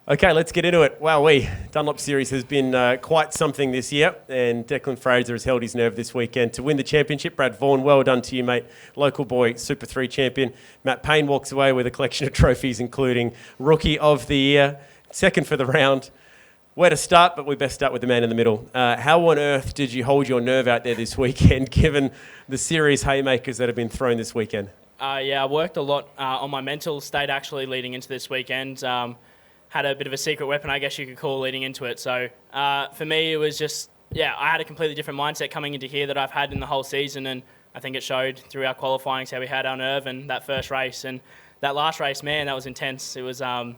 Okay, let's get into it. Dunlop Series has been quite something this year, and Declan Fraser has held his nerve this weekend to win the championship. Brad Vaughan, well done to you, mate. Local boy, Super 3 champion. Matt Payne walks away with a collection of trophies, including Rookie of the Year, second for the round. Where to start, but we best start with the man in the middle. How on earth did you hold your nerve out there this weekend, given the series haymakers that have been thrown this weekend? I worked a lot on my mental state actually leading into this weekend. Had a bit of a secret weapon, I guess you could call, leading into it. So for me, it was just, I had a completely different mindset coming into here that I've had in the whole season, and I think it showed through our qualifying how we had our nerve and that first race. And that last race, man, that was intense. It was, I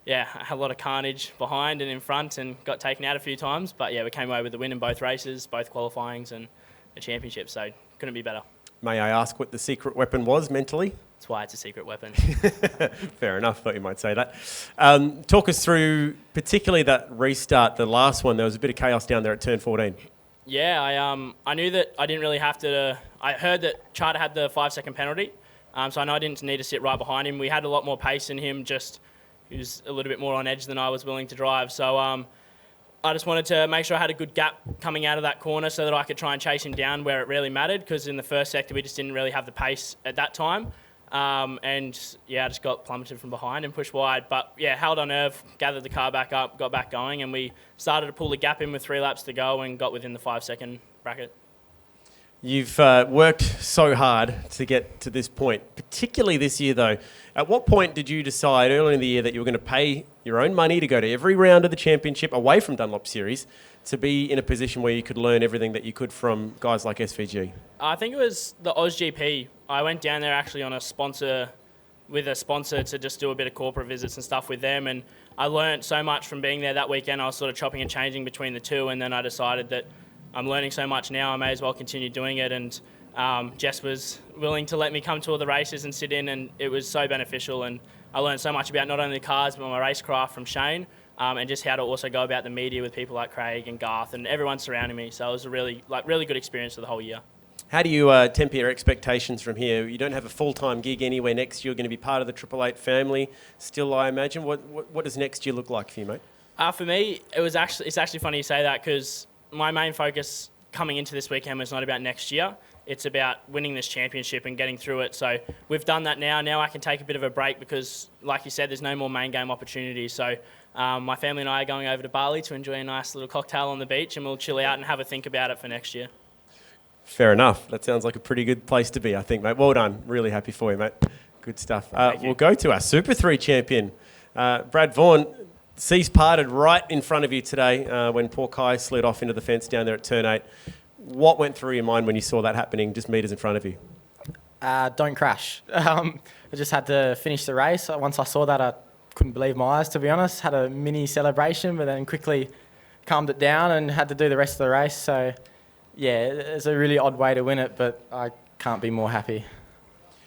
had a lot of carnage behind and in front and got taken out a few times. But we came away with the win in both races, both qualifyings and the championship, so couldn't be better. May I ask what the secret weapon was mentally? That's why it's a secret weapon. Fair enough, thought you might say that. Talk us through particularly that restart, the last one. There was a bit of chaos down there at turn 14. Yeah, I knew that I didn't really have to. I heard that Charter had the 5-second penalty, so I know I didn't need to sit right behind him. We had a lot more pace in him, he was a little bit more on edge than I was willing to drive. So I just wanted to make sure I had a good gap coming out of that corner so that I could try and chase him down where it really mattered, because in the first sector we just didn't really have the pace at that time. I just got plummeted from behind and pushed wide. But held on nerve, gathered the car back up, got back going, and we started to pull the gap in with 3 laps to go and got within the 5-second bracket. You've worked so hard to get to this point, particularly this year though. At what point did you decide early in the year that you were going to pay your own money to go to every round of the championship away from Dunlop Series to be in a position where you could learn everything that you could from guys like SVG? I think it was the AusGP. I went down there actually on a sponsor to just do a bit of corporate visits and stuff with them, and I learnt so much from being there that weekend. I was sort of chopping and changing between the two, and then I decided that I'm learning so much now, I may as well continue doing it. And Jess was willing to let me come to all the races and sit in, and it was so beneficial. And I learned so much about not only the cars, but my racecraft from Shane, and just how to also go about the media with people like Craig and Garth and everyone surrounding me. So it was a really good experience for the whole year. How do you temper your expectations from here? You don't have a full-time gig anywhere next year. You're going to be part of the Triple Eight family still, I imagine. What does next year look like for you, mate? For me, it's actually funny you say that, because my main focus coming into this weekend was not about next year. It's about winning this championship and getting through it. So we've done that now. Now I can take a bit of a break because, like you said, there's no more main game opportunities. So my family and I are going over to Bali to enjoy a nice little cocktail on the beach, and we'll chill out and have a think about it for next year. Fair enough. That sounds like a pretty good place to be, I think, mate. Well done. Really happy for you, mate. Good stuff. We'll go to our Super 3 champion, Brad Vaughan. Seas parted right in front of you today when poor Kai slid off into the fence down there at turn 8. What went through your mind when you saw that happening just metres in front of you? Don't crash. I just had to finish the race. Once I saw that, I couldn't believe my eyes, to be honest. Had a mini celebration, but then quickly calmed it down and had to do the rest of the race. So, it's a really odd way to win it, but I can't be more happy.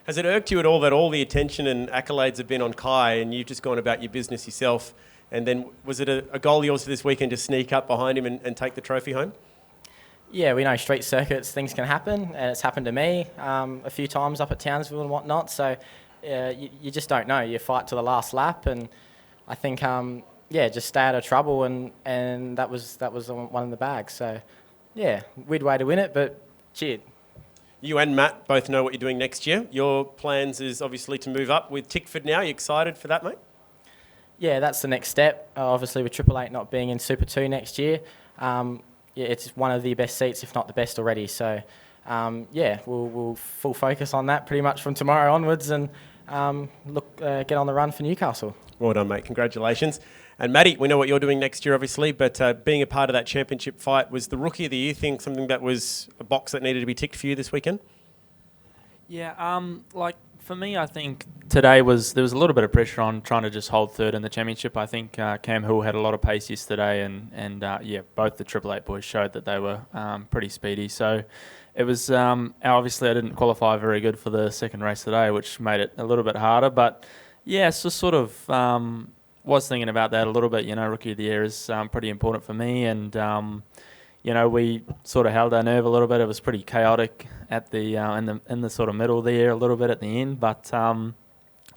Has it irked you at all that all the attention and accolades have been on Kai and you've just gone about your business yourself? And then was it a goal of yours this weekend to sneak up behind him and take the trophy home? Yeah, we know street circuits, things can happen, and it's happened to me a few times up at Townsville and whatnot. So you just don't know. You fight to the last lap, and I think just stay out of trouble, and that was one in the bag. So weird way to win it, but cheered. You and Matt both know what you're doing next year. Your plans is obviously to move up with Tickford now. You excited for that, mate? Yeah, that's the next step. Obviously, with Triple Eight not being in Super 2 next year, it's one of the best seats, if not the best already. So, we'll full focus on that pretty much from tomorrow onwards and get on the run for Newcastle. Well done, mate. Congratulations. And Matty, we know what you're doing next year, obviously, but being a part of that championship fight, was the Rookie of the Year thing something that was a box that needed to be ticked for you this weekend? Yeah, for me, I think today there was a little bit of pressure on trying to just hold third in the championship. I think Cam Hill had a lot of pace yesterday, and both the Triple Eight boys showed that they were pretty speedy. So it was obviously I didn't qualify very good for the second race today, which made it a little bit harder. But so sort of was thinking about that a little bit. Rookie of the Year is pretty important for me, and we sort of held our nerve a little bit. It was pretty chaotic at the in the sort of middle there a little bit at the end, but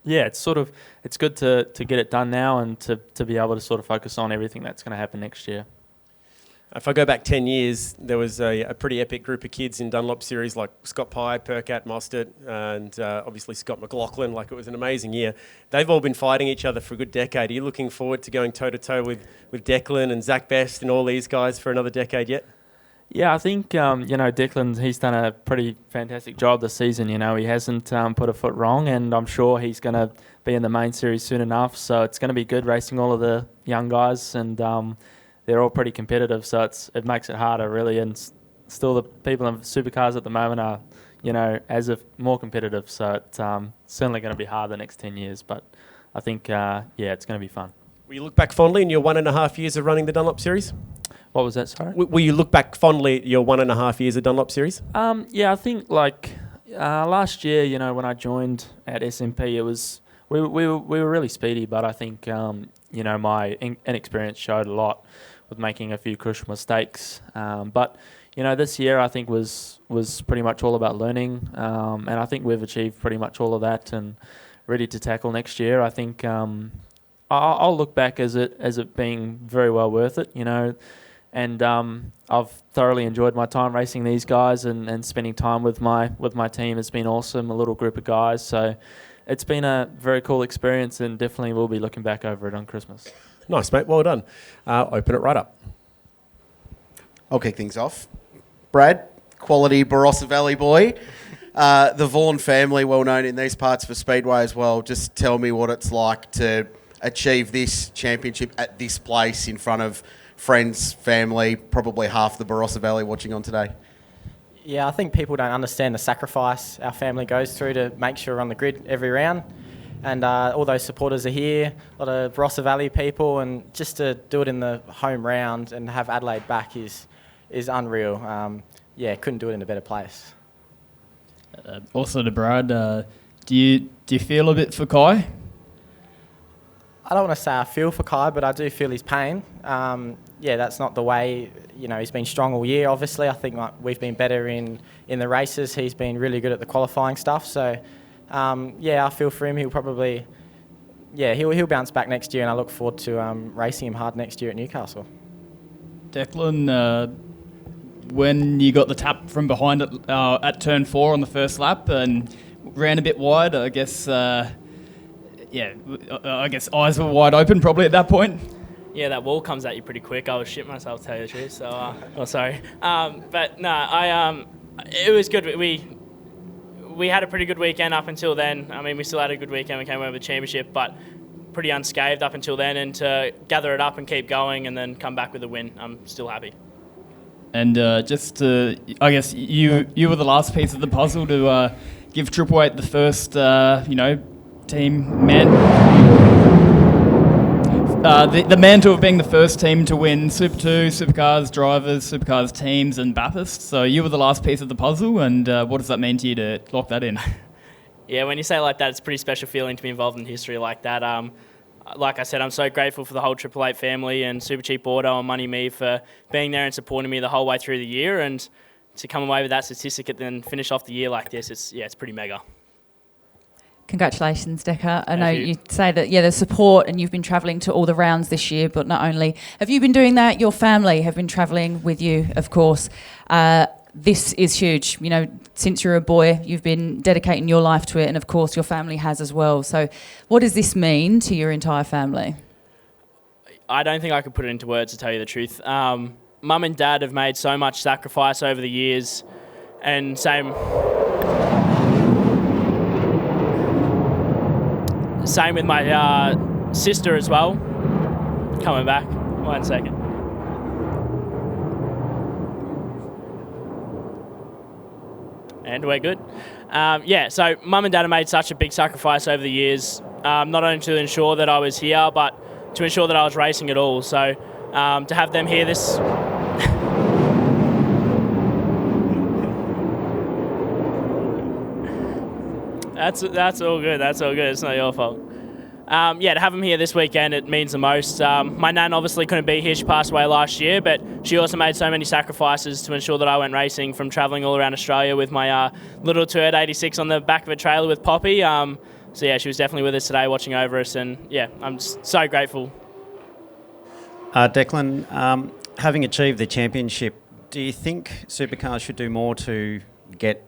Yeah, it's good to get it done now and to be able to sort of focus on everything that's going to happen next year. If I go back 10 years, there was a pretty epic group of kids in Dunlop Series like Scott Pye, Percat, Mostert, and obviously Scott McLaughlin. Like, it was an amazing year. They've all been fighting each other for a good decade. Are you looking forward to going toe-to-toe with Declan and Zach Best and all these guys for another decade yet? Yeah, I think, Declan, he's done a pretty fantastic job this season. He hasn't put a foot wrong, and I'm sure he's going to be in the main series soon enough. So it's going to be good racing all of the young guys, and they're all pretty competitive, so it makes it harder, really. And still the people in supercars at the moment are, as if more competitive. So it's certainly going to be hard the next 10 years. But I think, it's going to be fun. Will you look back fondly in your 1.5 years of running the Dunlop Series? What was that, sorry? Will you look back fondly at your 1.5 years of Dunlop Series? I think last year, when I joined at SMP, it was we were really speedy, but I think my inexperience showed a lot with making a few crucial mistakes. But this year I think was pretty much all about learning, and I think we've achieved pretty much all of that and ready to tackle next year. I think I'll look back as it being very well worth it, and I've thoroughly enjoyed my time racing these guys and spending time with my team has been awesome, a little group of guys. So it's been a very cool experience, and definitely we'll be looking back over it on Christmas. Nice, mate. Well done. Open it right up. I'll kick things off. Brad, quality Barossa Valley boy. The Vaughan family, well known in these parts for Speedway as well. Just tell me what it's like to achieve this championship at this place in front of friends, family, probably half the Barossa Valley watching on today. Yeah, I think people don't understand the sacrifice our family goes through to make sure we're on the grid every round. And all those supporters are here, a lot of Barossa Valley people, and just to do it in the home round and have Adelaide back is unreal. Couldn't do it in a better place. Also to Brad, do you feel a bit for Kai? I don't want to say I feel for Kai, but I do feel his pain. That's not the way, he's been strong all year, obviously. I think we've been better in the races. He's been really good at the qualifying stuff. So, I feel for him. He'll probably, he'll bounce back next year, and I look forward to racing him hard next year at Newcastle. Declan, when you got the tap from behind at turn 4 on the first lap and ran a bit wide, I guess eyes were wide open probably at that point. Yeah, that wall comes at you pretty quick. I was shit myself, to tell you the truth. So, sorry. But no, it was good. We had a pretty good weekend up until then. I mean, we still had a good weekend. We came over the championship, but pretty unscathed up until then. And to gather it up and keep going and then come back with a win, I'm still happy. And I guess you were the last piece of the puzzle to give Triple Eight the first, team the mantle of being the first team to win Super 2, Supercars drivers, Supercars teams, and Bathurst. So you were the last piece of the puzzle, and what does that mean to you to lock that in? Yeah, when you say it like that, it's a pretty special feeling to be involved in history like that. Like I said, I'm so grateful for the whole Triple Eight family and Super Cheap Auto and Money Me for being there and supporting me the whole way through the year, and to come away with that statistic and then finish off the year like this, it's pretty mega. Congratulations, Decker. I know you say that, the support, and you've been travelling to all the rounds this year, but not only have you been doing that, your family have been travelling with you, of course. This is huge. Since you're a boy, you've been dedicating your life to it, and of course your family has as well. So what does this mean to your entire family? I don't think I could put it into words, to tell you the truth. Mum and Dad have made so much sacrifice over the years, and same with my sister as well. Coming back. 1 second. And we're good. So Mum and Dad have made such a big sacrifice over the years, not only to ensure that I was here, but to ensure that I was racing at all. So to have them here this... That's all good. That's all good. It's not your fault. To have them here this weekend, it means the most. My nan obviously couldn't be here. She passed away last year, but she also made so many sacrifices to ensure that I went racing, from travelling all around Australia with my little Toyota 86 on the back of a trailer with Poppy. So yeah, she was definitely with us today, watching over us, and yeah, I'm just so grateful. Declan, having achieved the championship, do you think Supercars should do more to get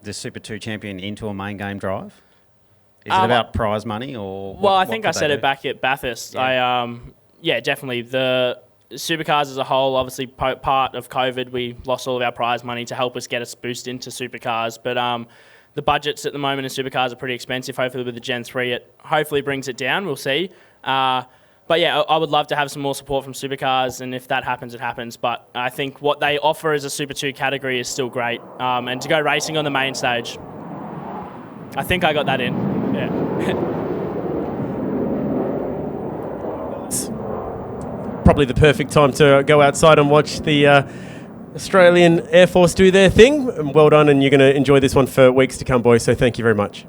the Super 2 champion into a main game drive? Is it about prize money or? Well, I think I said it back at Bathurst. Yeah. Definitely. The Supercars as a whole, obviously part of COVID, we lost all of our prize money to help us get us boost into Supercars. But the budgets at the moment in Supercars are pretty expensive. Hopefully with the Gen 3, it hopefully brings it down. We'll see. But yeah, I would love to have some more support from Supercars, and if that happens, it happens. But I think what they offer as a Super 2 category is still great. And to go racing on the main stage, I think I got that in. Yeah. Probably the perfect time to go outside and watch the Australian Air Force do their thing. Well done, and you're going to enjoy this one for weeks to come, boys. So thank you very much.